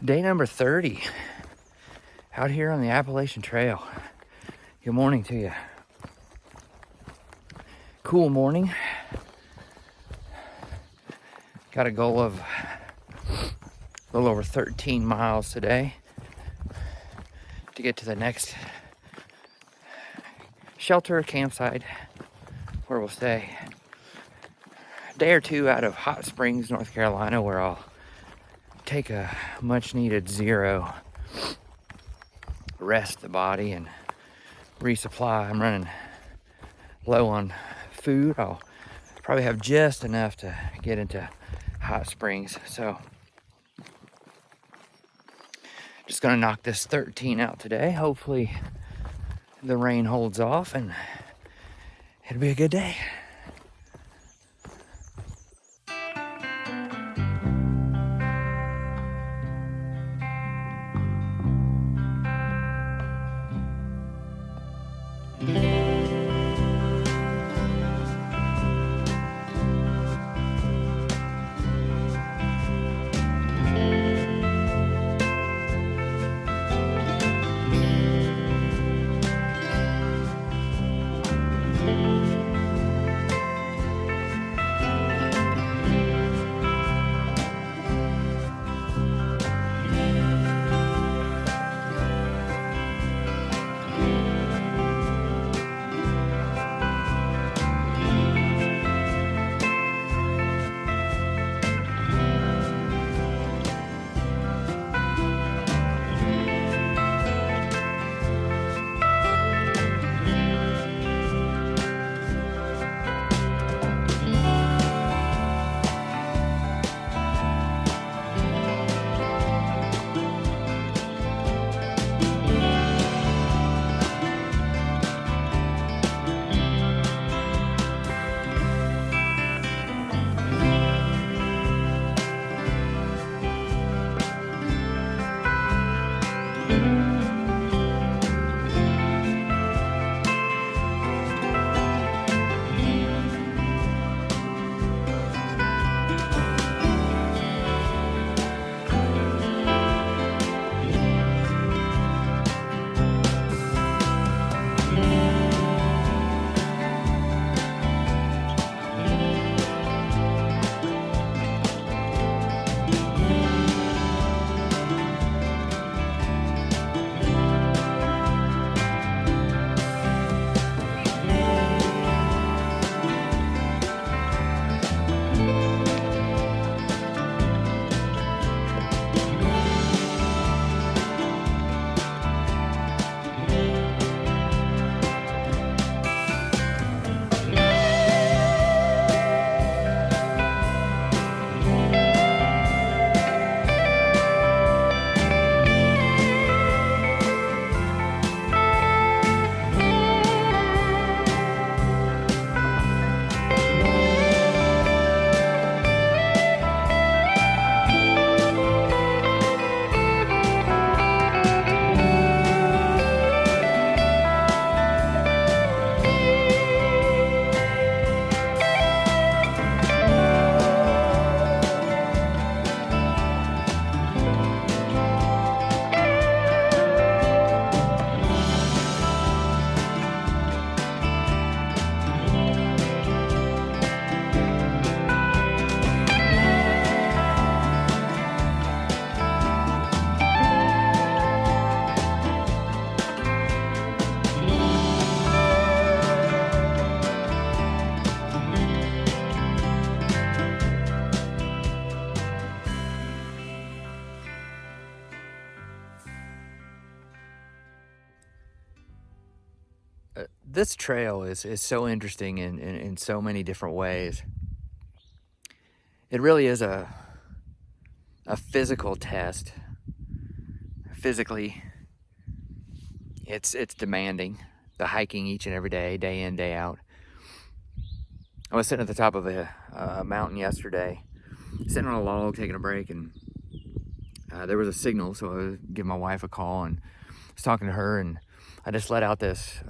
Day number 30 out here on the Appalachian Trail. Good morning to you. Cool morning. Got a goal of a little over 13 miles today to get to the next shelter campsite where we'll stay. A day or two out of Hot Springs, North Carolina, where I'll take a much needed zero, rest the body and resupply. I'm running low on food. I'll probably have just enough to get into Hot Springs. So just gonna knock this 13 out today. Hopefully the rain holds off and it'll be a good day. This trail is so interesting in so many different ways. It really is a physical test. Physically, it's demanding. The hiking each and every day, day in, day out. I was sitting at the top of a mountain yesterday, sitting on a log, taking a break, and there was a signal, so I was giving my wife a call and I was talking to her, and I just let out this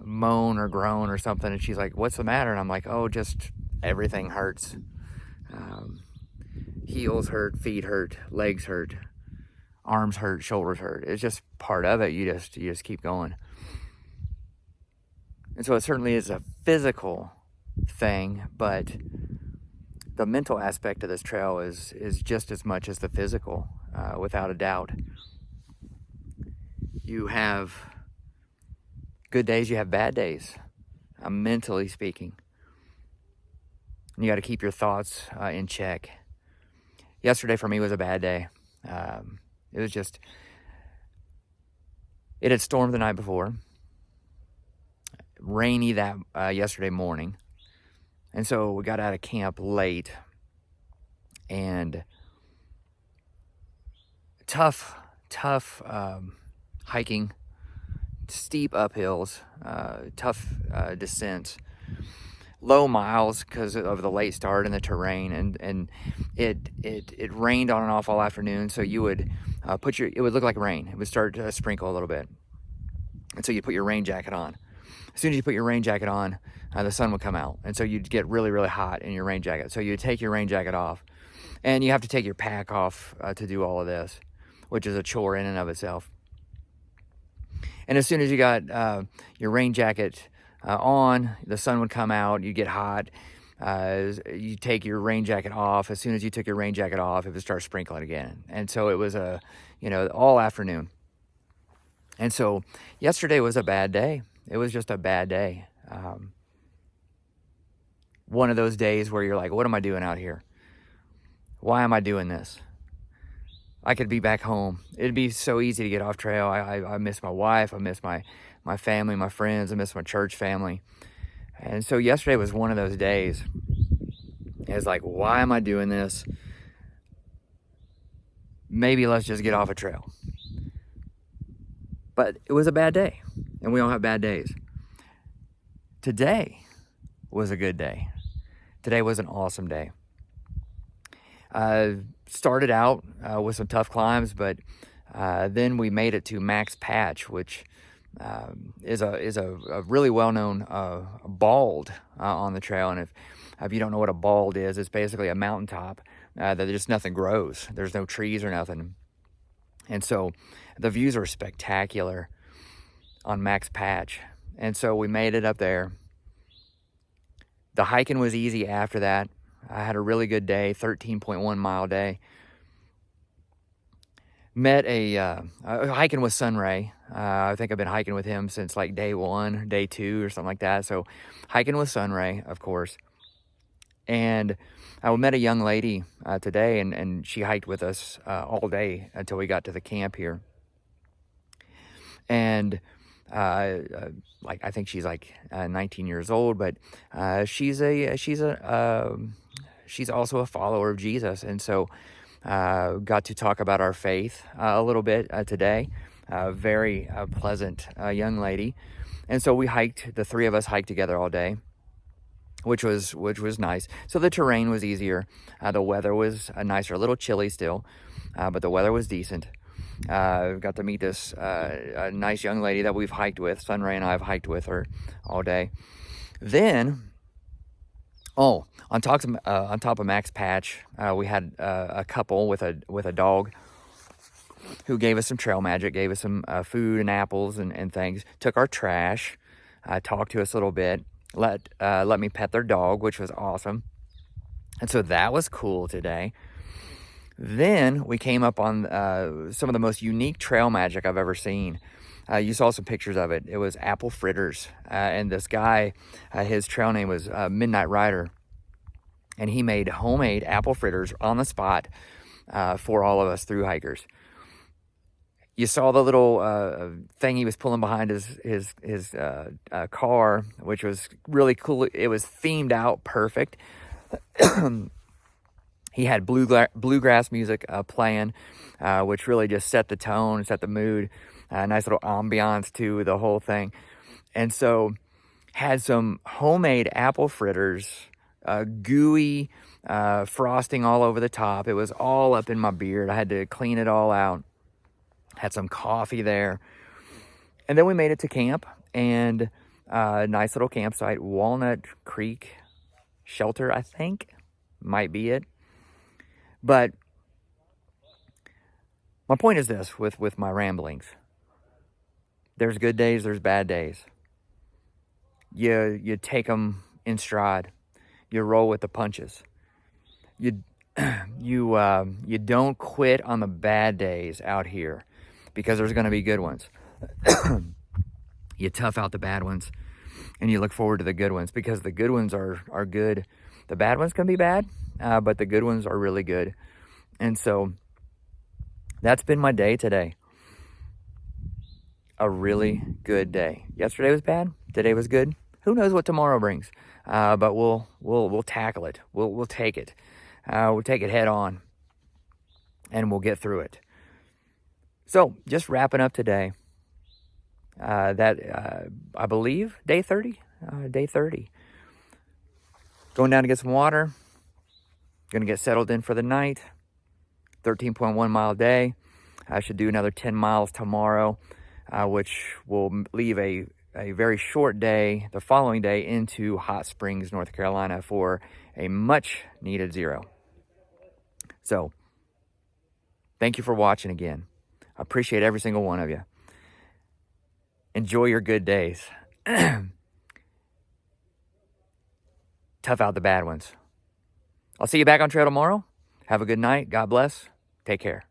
moan or groan or something, and she's like, "What's the matter?" And I'm like, "Oh, just everything hurts." heels hurt, feet hurt, legs hurt, arms hurt, shoulders hurt. It's just part of it. You just keep going. And so it certainly is a physical thing, but the mental aspect of this trail is just as much as the physical, without a doubt. You have good days, you have bad days, mentally speaking. And you got to keep your thoughts in check. Yesterday for me was a bad day. It was just, it had stormed the night before, rainy that yesterday morning. And so we got out of camp late, and tough hiking, steep uphills, tough descents, low miles because of the late start and the terrain, and it rained on and off all afternoon. So you would it would look like rain. It would start to sprinkle a little bit, and so you put your rain jacket on. As soon as you put your rain jacket on, the sun would come out, and so you'd get really, really hot in your rain jacket. So you'd take your rain jacket off, and you have to take your pack off to do all of this, which is a chore in and of itself. And as soon as you got your rain jacket on, the sun would come out, you get hot, you take your rain jacket off. As soon as you took your rain jacket off, it would start sprinkling again. And so it was all afternoon. And so yesterday was a bad day. It was just a bad day. One of those days where you're like, what am I doing out here? Why am I doing this? I could be back home. It'd be so easy to get off trail. I miss my wife. I miss my family, my friends. I miss my church family. And so yesterday was one of those days. It's like, why am I doing this? Maybe let's just get off a trail. But it was a bad day, and we all have bad days. Today was a good day. Today was an awesome day. Started out with some tough climbs, but then we made it to Max Patch, which is a really well-known bald on the trail. And if you don't know what a bald is, it's basically a mountaintop that just nothing grows. There's no trees or nothing. And so the views are spectacular on Max Patch. And so we made it up there. The hiking was easy after that. I had a really good day, 13.1 mile day. Met hiking with Sunray. I think I've been hiking with him since like day 1, day 2 or something like that. So hiking with Sunray, of course. And I met a young lady today, and she hiked with us all day until we got to the camp here. And I think she's like 19 years old, but she's also a follower of Jesus. And so got to talk about our faith a little bit today. Very pleasant young lady. And so the three of us hiked together all day, which was nice. So the terrain was easier. The weather was nicer, a little chilly still, but the weather was decent. Got to meet this nice young lady that we've hiked with. Sunray and I have hiked with her all day. Then, on top of Max Patch, we had a couple with a dog who gave us some trail magic, gave us some food and apples and things. Took our trash, talked to us a little bit. Let me pet their dog, which was awesome. And so that was cool today. Then we came up on some of the most unique trail magic I've ever seen. You saw some pictures of it. It was apple fritters. And this guy, his trail name was Midnight Rider. And he made homemade apple fritters on the spot for all of us thru hikers. You saw the little thing he was pulling behind his car, which was really cool. It was themed out perfect. He had bluegrass music playing, which really just set the tone, set the mood. Nice little ambiance to the whole thing. And so had some homemade apple fritters, gooey frosting all over the top. It was all up in my beard. I had to clean it all out. Had some coffee there. And then we made it to camp, and nice little campsite, Walnut Creek Shelter, I think, might be it. But my point is this with my ramblings. There's good days, there's bad days. You take them in stride. You roll with the punches. You you don't quit on the bad days out here, because there's going to be good ones. You tough out the bad ones, and you look forward to the good ones, because the good ones are good. The bad ones can be bad, but the good ones are really good. And so that's been my day today. A really good day. Yesterday was bad. Today was good. Who knows what tomorrow brings? But we'll tackle it. We'll take it. We'll take it head on, and we'll get through it. So just wrapping up today. I believe day 30. Day 30. Going down to get some water. Going to get settled in for the night. 13.1 mile day. I should do another 10 miles tomorrow, which will leave a very short day the following day into Hot Springs, North Carolina, for a much needed zero. So thank you for watching again. I appreciate every single one of you. Enjoy your good days. Tough out the bad ones. I'll see you back on trail tomorrow. Have a good night. God bless. Take care.